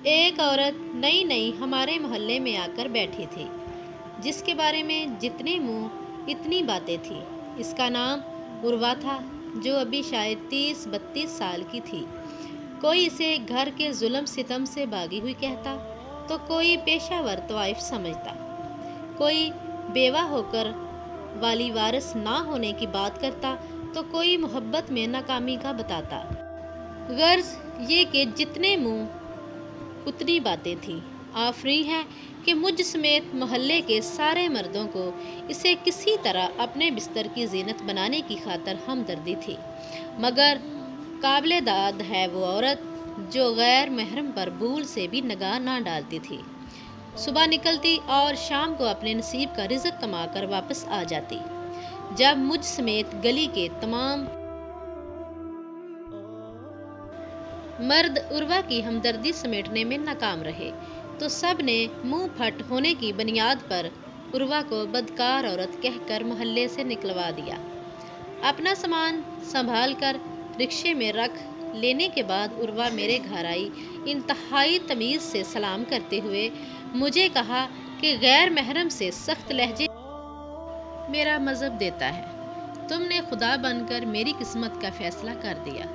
ایک عورت نئی نئی ہمارے محلے میں آ کر بیٹھی تھی، جس کے بارے میں جتنے منہ اتنی باتیں تھیں۔ اس کا نام عروہ تھا، جو ابھی شاید 30-32 سال کی تھی۔ کوئی اسے گھر کے ظلم ستم سے بھاگی ہوئی کہتا تو کوئی پیشہ ور طوائف سمجھتا، کوئی بیوہ ہو کر والی وارث نہ ہونے کی بات کرتا تو کوئی محبت میں ناکامی کا بتاتا۔ غرض یہ کہ جتنے منہ اتنی باتیں تھیں۔ آفریں ہے کہ مجھ سمیت محلے کے سارے مردوں کو اسے کسی طرح اپنے بستر کی زینت بنانے کی خاطر ہمدردی تھی، مگر قابل داد ہے وہ عورت جو غیر محرم پر بھول سے بھی نگاہ نہ ڈالتی تھی۔ صبح نکلتی اور شام کو اپنے نصیب کا رزق کما کر واپس آ جاتی۔ جب مجھ سمیت گلی کے تمام مرد عروہ کی ہمدردی سمیٹنے میں ناکام رہے تو سب نے منہ پھٹ ہونے کی بنیاد پر عروہ کو بدکار عورت کہہ کر محلے سے نکلوا دیا۔ اپنا سامان سنبھال کر رکشے میں رکھ لینے کے بعد عروہ میرے گھر آئی۔ انتہائی تمیز سے سلام کرتے ہوئے مجھے کہا کہ غیر محرم سے سخت لہجے میرا مذہب دیتا ہے۔ تم نے خدا بن کر میری قسمت کا فیصلہ کر دیا،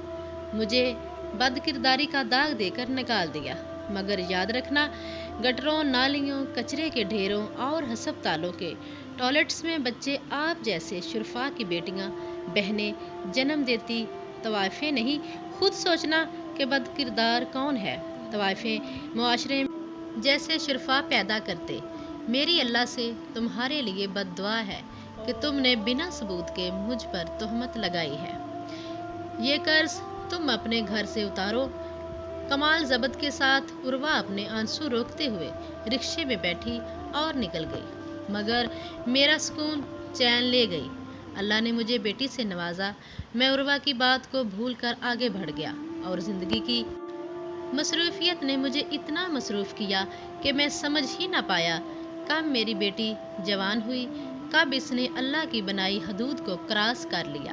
مجھے بد کرداری کا داغ دے کر نکال دیا، مگر یاد رکھنا، گٹروں، نالیوں، کچرے کے ڈھیروں اور ہسپتالوں کے ٹوائلٹس میں بچے آپ جیسے شرفا کی بیٹیاں بہنیں جنم دیتی طوائفیں نہیں۔ خود سوچنا کہ بد کردار کون ہے۔ طوائفیں معاشرے میں جیسے شرفا پیدا کرتے۔ میری اللہ سے تمہارے لیے بد دعا ہے کہ تم نے بنا ثبوت کے مجھ پر تہمت لگائی ہے۔ یہ قرض تم اپنے گھر سے اتارو۔ کمال ضبط کے ساتھ عروہ اپنے آنسو روکتے ہوئے رکشے میں بیٹھی اور نکل گئی، مگر میرا سکون چین لے گئی۔ اللہ نے مجھے بیٹی سے نوازا۔ میں عروہ کی بات کو بھول کر آگے بڑھ گیا اور زندگی کی مصروفیت نے مجھے اتنا مصروف کیا کہ میں سمجھ ہی نہ پایا کب میری بیٹی جوان ہوئی، کب اس نے اللہ کی بنائی حدود کو کراس کر لیا۔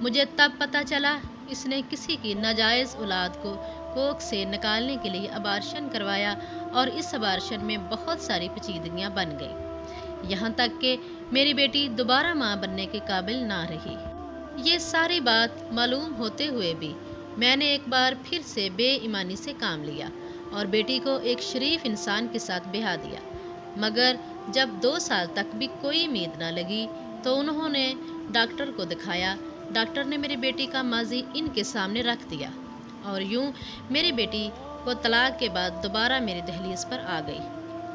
مجھے تب پتہ چلا اس نے کسی کی ناجائز اولاد کو کوکھ سے نکالنے کے لیے ابارشن کروایا اور اس ابارشن میں بہت ساری پیچیدگیاں بن گئیں، یہاں تک کہ میری بیٹی دوبارہ ماں بننے کے قابل نہ رہی۔ یہ ساری بات معلوم ہوتے ہوئے بھی میں نے ایک بار پھر سے بے ایمانی سے کام لیا اور بیٹی کو ایک شریف انسان کے ساتھ بیاہ دیا، مگر جب 2 سال تک بھی کوئی امید نہ لگی تو انہوں نے ڈاکٹر کو دکھایا۔ ڈاکٹر نے میری بیٹی کا ماضی ان کے سامنے رکھ دیا اور یوں میری بیٹی کو طلاق کے بعد دوبارہ میری دہلیز پر آ گئی۔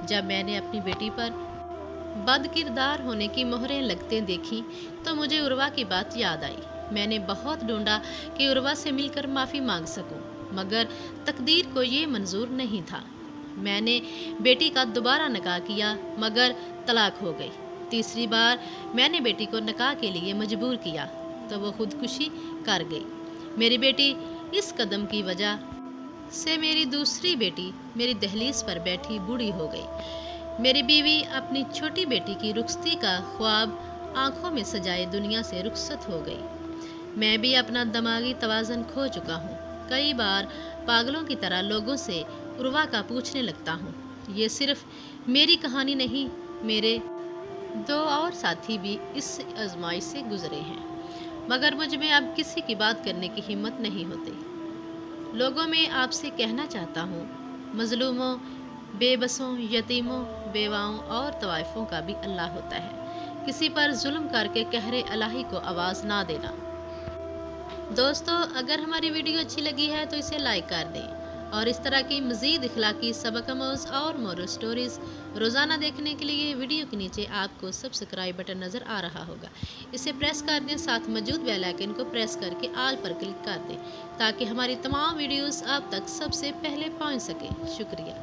جب میں نے اپنی بیٹی پر بد کردار ہونے کی مہریں لگتے دیکھیں تو مجھے عروہ کی بات یاد آئی۔ میں نے بہت ڈھونڈا کہ عروہ سے مل کر معافی مانگ سکوں، مگر تقدیر کو یہ منظور نہیں تھا۔ میں نے بیٹی کا دوبارہ نکاح کیا، مگر طلاق ہو گئی۔ تیسری بار میں نے بیٹی کو نکاح کے لیے مجبور کیا تو وہ خودکشی کر گئی۔ میری بیٹی اس قدم کی وجہ سے میری دوسری بیٹی میری دہلیز پر بیٹھی بوڑھی ہو گئی۔ میری بیوی اپنی چھوٹی بیٹی کی رخصتی کا خواب آنکھوں میں سجائے دنیا سے رخصت ہو گئی۔ میں بھی اپنا دماغی توازن کھو چکا ہوں۔ کئی بار پاگلوں کی طرح لوگوں سے عروہ کا پوچھنے لگتا ہوں۔ یہ صرف میری کہانی نہیں، میرے 2 اور ساتھی بھی اس آزمائش سے گزرے ہیں، مگر مجھ میں اب کسی کی بات کرنے کی ہمت نہیں ہوتی۔ لوگوں میں آپ سے کہنا چاہتا ہوں، مظلوموں، بے بسوں، یتیموں، بیواؤں اور طوائفوں کا بھی اللہ ہوتا ہے۔ کسی پر ظلم کر کے قہر الہی کو آواز نہ دینا۔ دوستو، اگر ہماری ویڈیو اچھی لگی ہے تو اسے لائک کر دیں اور اس طرح کی مزید اخلاقی سبق آموز اور مورل سٹوریز روزانہ دیکھنے کے لیے ویڈیو کے نیچے آپ کو سبسکرائب بٹن نظر آ رہا ہوگا، اسے پریس کر دیں، ساتھ موجود بیل آئیکن کو پریس کر کے آل پر کلک کر دیں تاکہ ہماری تمام ویڈیوز آپ تک سب سے پہلے پہنچ سکیں۔ شکریہ۔